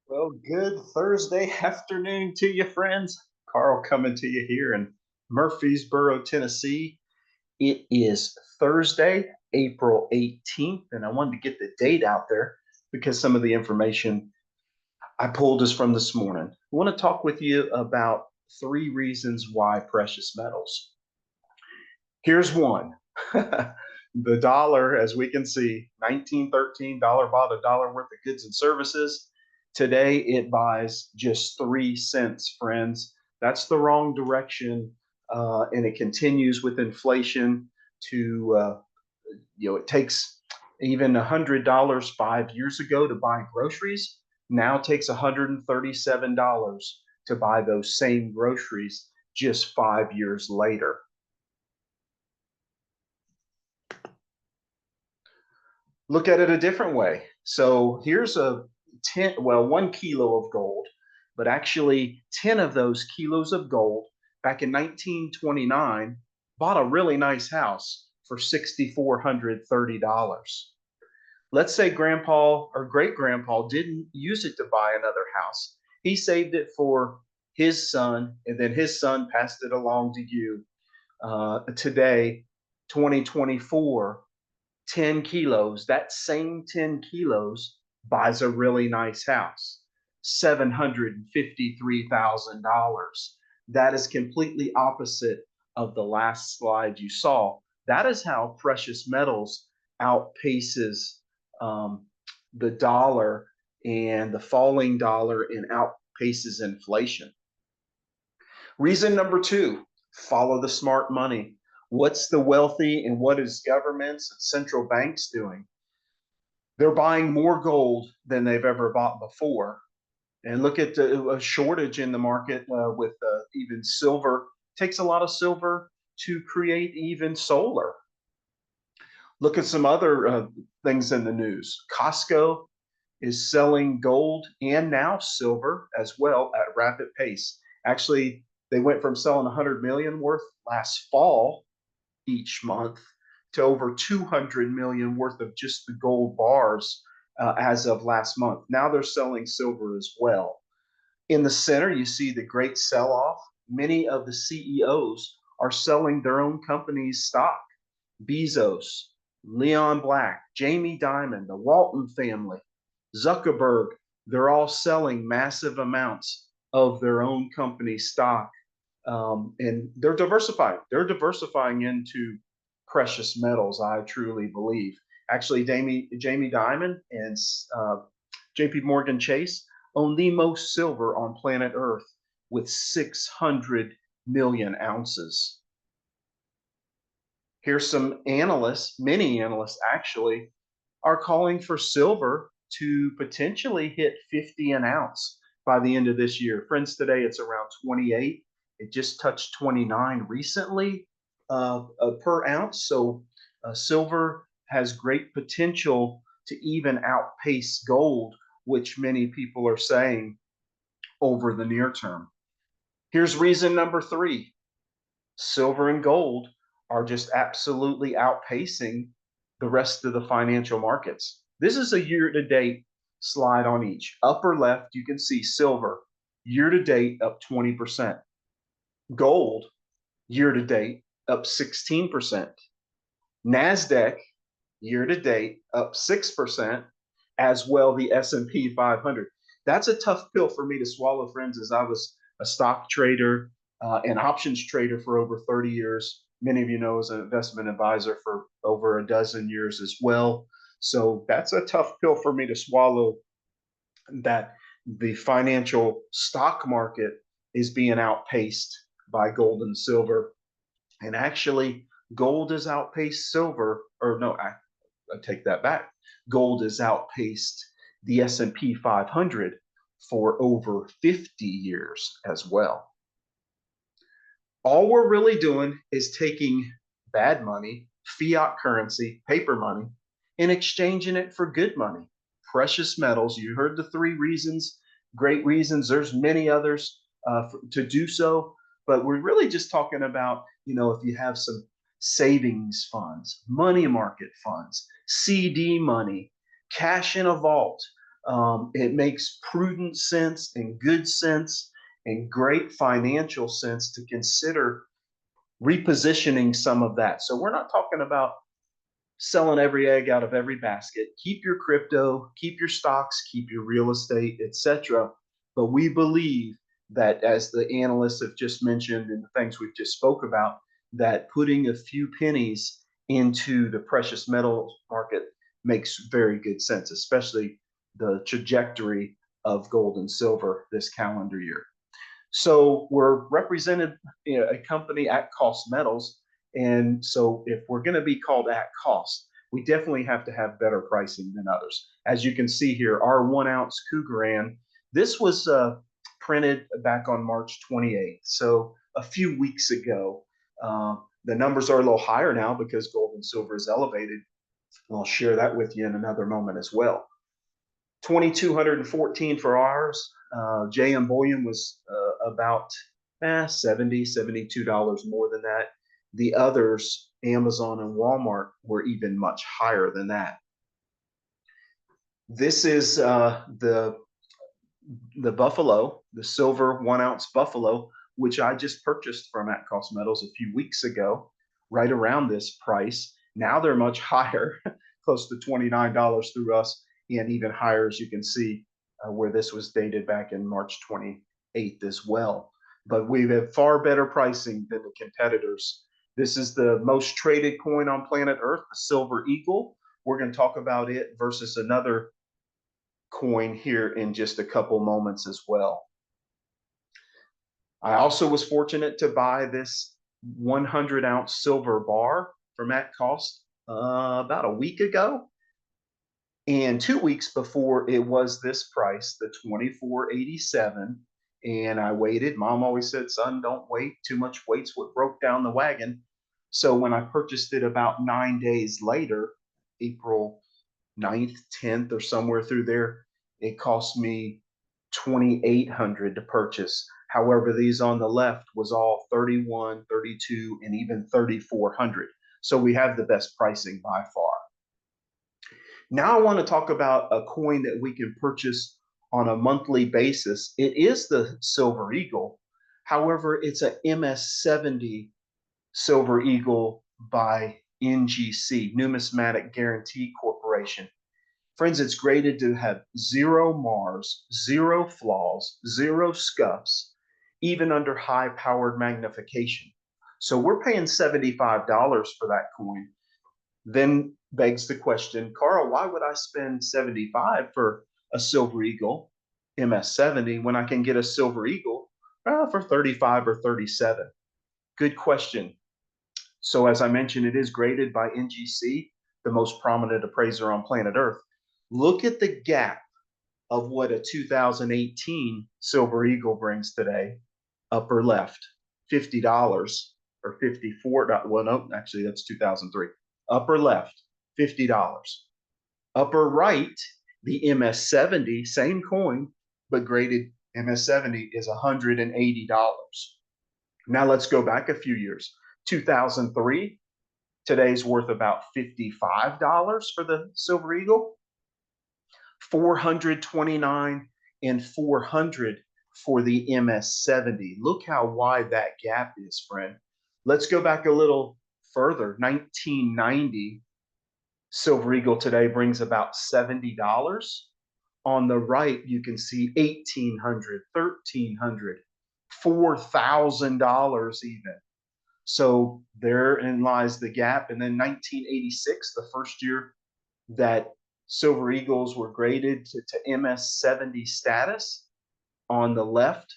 Well, good Thursday afternoon to you, friends. Carl coming to you here in Murfreesboro, Tennessee. It is Thursday, April 18th, and I wanted to get the date out there because some of the information I pulled is from this morning. I want to talk with you about three reasons why precious metals. Here's one. The dollar, as we can see, 1913 dollar bought a dollar worth of goods and services. Today it buys just 3 cents, friends. That's the wrong direction, and it continues with inflation. It takes even $100 5 years ago to buy groceries. Now it takes $137 to buy those same groceries just 5 years later. Look at it a different way. So here's a 1 kilo of gold, but actually 10 of those kilos of gold back in 1929 bought a really nice house for $6,430. Let's say grandpa or great grandpa didn't use it to buy another house. He saved it for his son, and then his son passed it along to you. Today, 2024, 10 kilos, that same 10 kilos buys a really nice house, $753,000. That is completely opposite of the last slide you saw. That is how precious metals outpaces the dollar and the falling dollar and outpaces inflation. Reason number two, follow the smart money. What's the wealthy and what is governments and central banks doing? They're buying more gold than they've ever bought before. And look at a shortage in the market with even silver. It takes a lot of silver to create even solar. Look at some other things in the news. Costco is selling gold and now silver as well at a rapid pace. Actually, they went from selling 100 million worth last fall each month to over 200 million worth of just the gold bars as of last month. Now they're selling silver as well. In the center, you see the great sell off. Many of the CEOs are selling their own company's stock. Bezos, Leon Black, Jamie Dimon, the Walton family, Zuckerberg, they're all selling massive amounts of their own company stock. And they're diversifying. They're diversifying into precious metals, I truly believe. Actually, Jamie Dimon and JP Morgan Chase own the most silver on planet Earth with 600 million ounces. Here's some analysts, many analysts actually, are calling for silver to potentially hit 50 an ounce by the end of this year. Friends, today it's around 28. It just touched 29 recently per ounce. So silver has great potential to even outpace gold, which many people are saying over the near term. Here's reason number three. Silver and gold are just absolutely outpacing the rest of the financial markets. This is a year to date slide on each. Upper left, you can see silver year to date up 20%. Gold year to date up 16%. NASDAQ year to date up 6%, as well the S&P 500. That's a tough pill for me to swallow, friends, as I was a stock trader and options trader for over 30 years. Many of you know as an investment advisor for over a dozen years as well. So that's a tough pill for me to swallow, that the financial stock market is being outpaced by gold and silver. And actually, gold has outpaced silver, or no, I take that back. Gold has outpaced the S&P 500 for over 50 years as well. All we're really doing is taking bad money, fiat currency, paper money, and exchanging it for good money, precious metals. You heard the three reasons, great reasons. There's many others to do so, but we're really just talking about, if you have some savings funds, money market funds, CD money, cash in a vault, It makes prudent sense and good sense and great financial sense to consider repositioning some of that. So we're not talking about selling every egg out of every basket. Keep your crypto, keep your stocks, keep your real estate, etc. But we believe that, as the analysts have just mentioned and the things we've just spoke about, that putting a few pennies into the precious metals market makes very good sense, especially the trajectory of gold and silver this calendar year. So we're represented, a company at cost metals. And so if we're going to be called at cost, we definitely have to have better pricing than others. As you can see here, our 1 ounce Cougaran, this was printed back on March 28th. So a few weeks ago. The numbers are a little higher now because gold and silver is elevated. I'll share that with you in another moment as well. 2,214 for ours. JM Bullion was about $70, $72 more than that. The others, Amazon and Walmart, were even much higher than that. This is the Buffalo, the silver 1 ounce Buffalo, which I just purchased from At Cost Metals a few weeks ago, right around this price. Now they're much higher, close to $29 through us, and even higher, as you can see, where this was dated back in March 28th as well. But we have far better pricing than the competitors. This is the most traded coin on planet Earth, the Silver Eagle. We're going to talk about it versus another coin here in just a couple moments as well. I also was fortunate to buy this 100 ounce silver bar from At Cost about a week ago. And 2 weeks before it was this price, the $24.87. And I waited. Mom always said, son, don't wait. Too much wait's what broke down the wagon. So when I purchased it about 9 days later, April 9th, 10th, or somewhere through there, it cost me $2,800 to purchase. However, these on the left was all 31, 32, and even 3,400. So we have the best pricing by far. Now I want to talk about a coin that we can purchase on a monthly basis. It is the Silver Eagle. However, it's a MS70 Silver Eagle by NGC, Numismatic Guarantee Corporation. Friends, it's graded to have 0 Mars, 0 flaws, 0 scuffs, even under high-powered magnification. So we're paying $75 for that coin. Then begs the question, Carl, why would I spend $75 for a Silver Eagle MS70 when I can get a Silver Eagle for $35 or $37? Good question. So as I mentioned, it is graded by NGC, the most prominent appraiser on planet Earth. Look at the gap of what a 2018 Silver Eagle brings today. Upper left, $50 or $54. Well, no, actually that's 2003. Upper left, $50. Upper right, the MS70, same coin, but graded MS70 is $180. Now let's go back a few years. 2003, today's worth about $55 for the Silver Eagle. $429 and $400 for the MS70. Look how wide that gap is, friend. Let's go back a little further. 1990, Silver Eagle today brings about $70. On the right, you can see $1,800, $1,300, $4,000 even. So therein lies the gap. And then 1986, the first year that Silver Eagles were graded to MS70 status, on the left,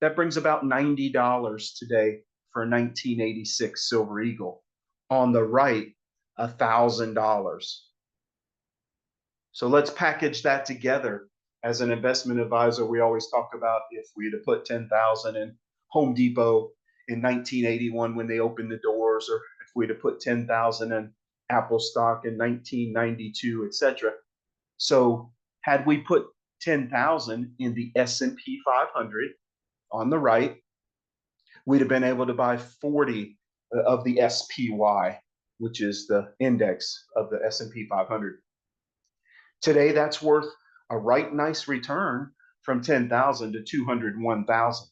that brings about $90 today for a 1986 Silver Eagle. On the right, $1,000. So let's package that together. As an investment advisor, we always talk about if we had to put 10,000 in Home Depot in 1981 when they opened the doors, or if we'd have put 10,000 in Apple stock in 1992, etc. So had we put 10,000 in the S&P 500 on the right, we'd have been able to buy 40 of the SPY, which is the index of the S&P 500. Today, that's worth a right nice return from 10,000 to 201,000.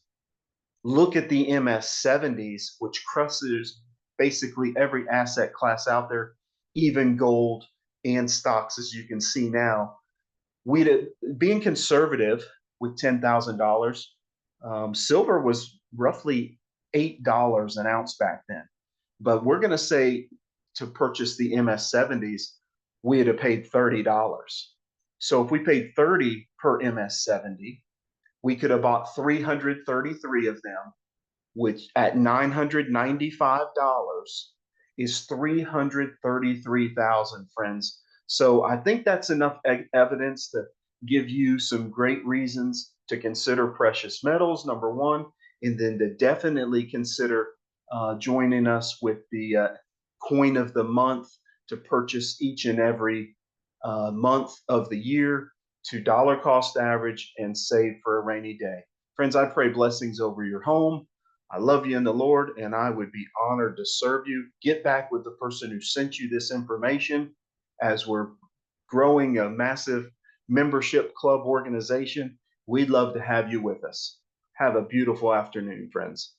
Look at the MS70s, which crushes basically every asset class out there, even gold and stocks, as you can see now. We being conservative with $10,000. Silver was roughly $8 an ounce back then, but we're going to say to purchase the MS70s, we had to paid $30. So if we paid 30 per MS70, we could have bought 333 of them, which at $995 is 333,000, friends. So I think that's enough evidence to give you some great reasons to consider precious metals, number one, and then to definitely consider joining us with the coin of the month to purchase each and every month of the year to dollar cost average and save for a rainy day. Friends, I pray blessings over your home. I love you in the Lord, and I would be honored to serve you. Get back with the person who sent you this information as we're growing a massive membership club organization. We'd love to have you with us. Have a beautiful afternoon, friends.